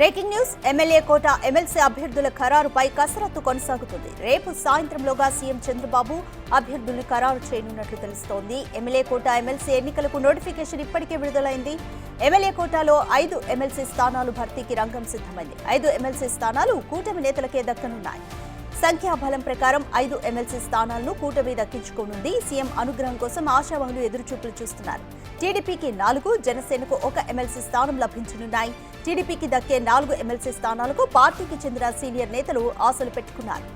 Breaking news MLA కోట MLC అభ్యర్థుల ఖరారుపై కసరత్తు కొనసాగుతుంది. రేపు సాయంత్రంలోగా సీఎం చంద్రబాబు అభ్యర్థుల్ని ఖరారు చేయనున్నట్లు తెలుస్తోంది. ఎమ్మెల్యే కోట ఎమ్మెల్సీ ఎన్నికలకు నోటిఫికేషన్ ఇప్పటికే విడుదలైంది. ఎమ్మెల్యే కోటాలో 5 ఎమ్మెల్సీ స్థానాలు భర్తీకి రంగం సిద్ధమైంది. 5 ఎమ్మెల్సీ స్థానాలు కూటమి నేతలకే దక్కనున్నాయి. సంఖ్యాబలం ప్రకారం 5 ఎమ్మెల్సీ స్థానాలను కూటమి దక్కించుకోనుంది. సీఎం అనుగ్రహం కోసం ఆశావాహులు ఎదురుచూపులు చూస్తున్నారు. టీడీపీకి 4, జనసేనకు 1 ఎమ్మెల్సీ స్థానం లభించనున్నాయి. టీడీపీకి దక్కే 4 ఎమ్మెల్సీ స్థానాలకు పార్టీకి చెందిన సీనియర్ నేతలు ఆశలు పెట్టుకున్నారు.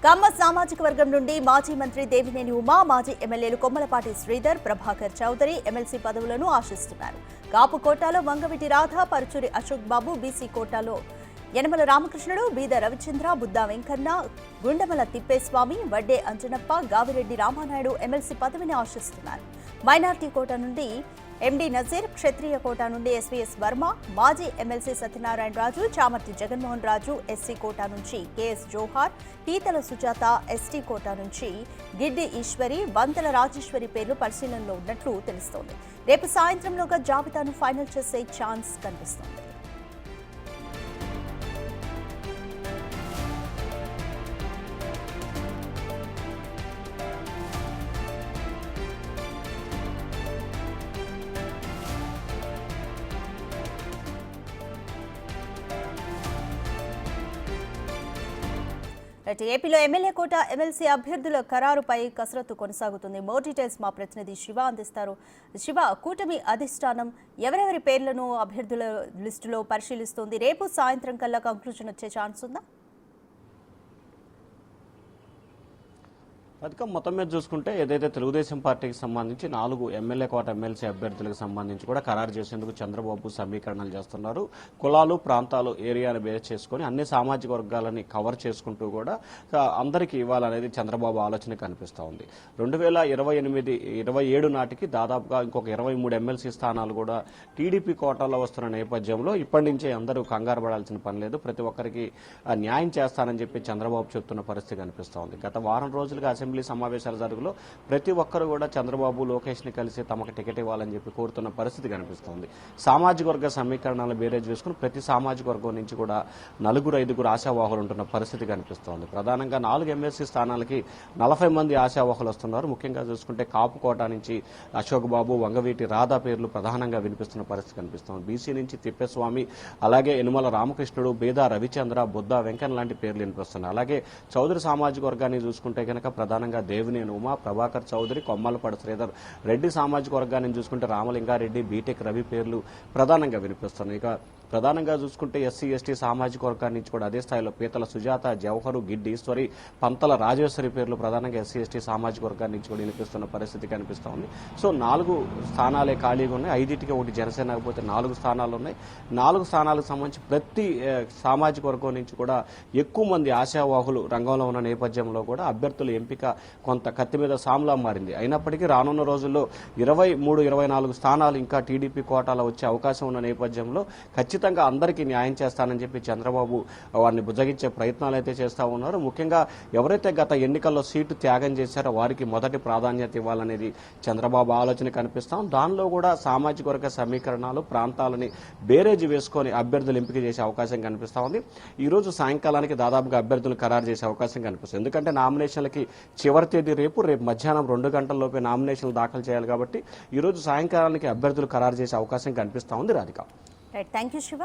కమ్మ సామాజిక వర్గం నుండి మాజీ మంత్రి దేవినేని ఉమా, మాజీ ఎమ్మెల్యేలు కొమ్మలపాటి శ్రీధర్, ప్రభాకర్ చౌదరి ఎమ్మెల్సీ పదవులను ఆశిస్తున్నారు. కాపు కోటాలో వంగవీటి రాధ, పరుచూరి అశోక్ బాబు, బీసీ కోటాలో యనమల రామకృష్ణుడు, బీద రవిచంద్ర, బుద్దా వెంకన్న, గుండమల తిప్పేస్వామి, వడ్డే అంజనప్ప, గావిరెడ్డి రామానాయుడు ఎమ్మెల్సీ పదవిని ఆశిస్తున్నారు. మైనార్టీ కోటా నుండి ఎండీ నజీర్, క్షత్రియ కోటా నుండి ఎస్వీఎస్ వర్మ, మాజీ ఎమ్మెల్సీ సత్యనారాయణ రాజు, చామర్తి జగన్మోహన్ రాజు, ఎస్సీ కోటా నుంచి కేఎస్ జోహార్, పీతల సుజాత, ఎస్టీ కోటా నుంచి గిడ్డి ఈశ్వరి, బంతల రాజేశ్వరి పేర్లు పరిశీలనలో ఉన్నట్లు తెలుస్తోంది. రేపు సాయంత్రంలోగా జాబితాను ఫైనల్ చేసే ఛాన్స్ కనిపిస్తోంది. ఏపీలో ఎమ్మెల్యే కోట ఎమ్మెల్సీ అభ్యర్థుల ఖరారుపై కసరత్తు కొనసాగుతుంది. మోర్ డీటెయిల్స్ మా ప్రతినిధి శివ అందిస్తారు. శివ, కూటమి అధిష్టానం ఎవరెవరి పేర్లను అభ్యర్థుల లిస్టులో పరిశీలిస్తోంది? రేపు సాయంత్రం కల్లా కంక్లూజన్ వచ్చే ఛాన్స్ ఉందా? అధికం మొత్తం మీద చూసుకుంటే ఏదైతే తెలుగుదేశం పార్టీకి సంబంధించి 4 ఎమ్మెల్యే కోట ఎమ్మెల్సీ అభ్యర్థులకు సంబంధించి కూడా ఖరారు చేసేందుకు చంద్రబాబు సమీకరణలు చేస్తున్నారు. కులాలు, ప్రాంతాలు, ఏరియాను బేస్ చేసుకుని అన్ని సామాజిక వర్గాలని కవర్ చేసుకుంటూ కూడా అందరికీ ఇవ్వాలనేది చంద్రబాబు ఆలోచన కనిపిస్తూ ఉంది. 2027 నాటికి దాదాపుగా ఇంకొక 23 ఎమ్మెల్సీ స్థానాలు కూడా టీడీపీ కోటాలో వస్తున్న నేపథ్యంలో ఇప్పటి నుంచే అందరూ కంగారు పడాల్సిన పని లేదు. ప్రతి ఒక్కరికి న్యాయం చేస్తానని చెప్పి చంద్రబాబు చెప్తున్న పరిస్థితి కనిపిస్తూ ఉంది. గత వారం రోజులుగా అసెంబ్లీ సమావేశాల జరుగులో ప్రతి ఒక్కరు కూడా చంద్రబాబు, లోకేష్ ని కలిసి తమకు టికెట్ ఇవ్వాలని చెప్పి కోరుతున్న పరిస్థితి కనిపిస్తోంది. సామాజిక వర్గ సమీకరణాలను బేరేజ్ వేసుకుని ప్రతి సామాజిక వర్గం నుంచి కూడా 4-5 ఆశావాహులు ఉంటున్న పరిస్థితి కనిపిస్తోంది. ప్రధానంగా 4 ఎమ్మెల్సీ స్థానాలకి 40 మంది ఆశావాహులు వస్తున్నారు. ముఖ్యంగా చూసుకుంటే కాపు కోటా నుంచి అశోక్ బాబు, వంగవీటి రాధా పేర్లు ప్రధానంగా వినిపిస్తున్న పరిస్థితి కనిపిస్తోంది. బీసీ నుంచి తిప్పేస్వామి, అలాగే యనమల రామకృష్ణుడు, బీద రవిచంద్ర, బుద్దా వెంకన్న లాంటి పేర్లు వినిపిస్తున్నాయి. అలాగే చౌదరి సామాజిక వర్గాన్ని చూసుకుంటే కనుక ప్రధానంగా దేవినేని ఉమా, ప్రభాకర్ చౌదరి, కొమ్మలపాటి శ్రీధర్, రెడ్డి సామాజిక వర్గాన్ని చూసుకుంటే రామలింగారెడ్డి, బీటెక్ రవి పేర్లు ప్రధానంగా వినిపిస్తున్నాయి. ఇక ప్రధానంగా చూసుకుంటే ఎస్సీ ఎస్టీ సామాజిక వర్గాన్ని నుంచి కూడా అదే స్థాయిలో పీతల సుజాత, జవహరు, గిడ్డి ఈశ్వరి, పంతల రాజేశ్వరి పేర్లు ప్రధానంగా ఎస్సీ ఎస్టీ సామాజిక వర్గాన్ని నుంచి కూడా వినిపిస్తున్న పరిస్థితి కనిపిస్తోంది. సో 4 స్థానాలే ఖాళీగా ఉన్నాయి. 5టికి 1 జనసేన కాకపోతే 4 స్థానాలు ఉన్నాయి. 4 స్థానాలకు సంబంధించి ప్రతి సామాజిక వర్గం నుంచి కూడా ఎక్కువ మంది ఆశావాహులు రంగంలో ఉన్న నేపథ్యంలో కూడా అభ్యర్థుల ఎంపిక కొంత కత్తి మీద సామ్లా మారింది. అయినప్పటికీ రానున్న రోజుల్లో 23-24 స్థానాలు ఇంకా టీడీపీ కోటాలో వచ్చే అవకాశం ఉన్న నేపథ్యంలో ఖచ్చితంగా అందరికీ న్యాయం చేస్తానని చెప్పి చంద్రబాబు వారిని బుజ్జగించే ప్రయత్నాలు అయితే చేస్తూ ఉన్నారు. ముఖ్యంగా ఎవరైతే గత ఎన్నికల్లో సీటు త్యాగం చేశారో వారికి మొదటి ప్రాధాన్యత ఇవ్వాలనేది చంద్రబాబు ఆలోచన కనిపిస్తాం. దానిలో కూడా సామాజిక వర్గ సమీకరణాలు, ప్రాంతాలని బేరేజ్ వేసుకొని అభ్యర్థులు ఎంపిక చేసే అవకాశం కనిపిస్తూ ఉంది. ఈ రోజు సాయంకాలానికి దాదాపుగా అభ్యర్థులు ఖరారు చేసే అవకాశం కనిపిస్తుంది. ఎందుకంటే నామినేషన్లకి చివరి తేదీ రేపు మధ్యాహ్నం 2 గంటల్లోపే నామినేషన్లు దాఖలు చేయాలి కాబట్టి ఈ రోజు సాయంకాలానికి అభ్యర్థులు ఖరారు చేసే అవకాశం కనిపిస్తూ ఉంది. Radhika, thank you Shiva.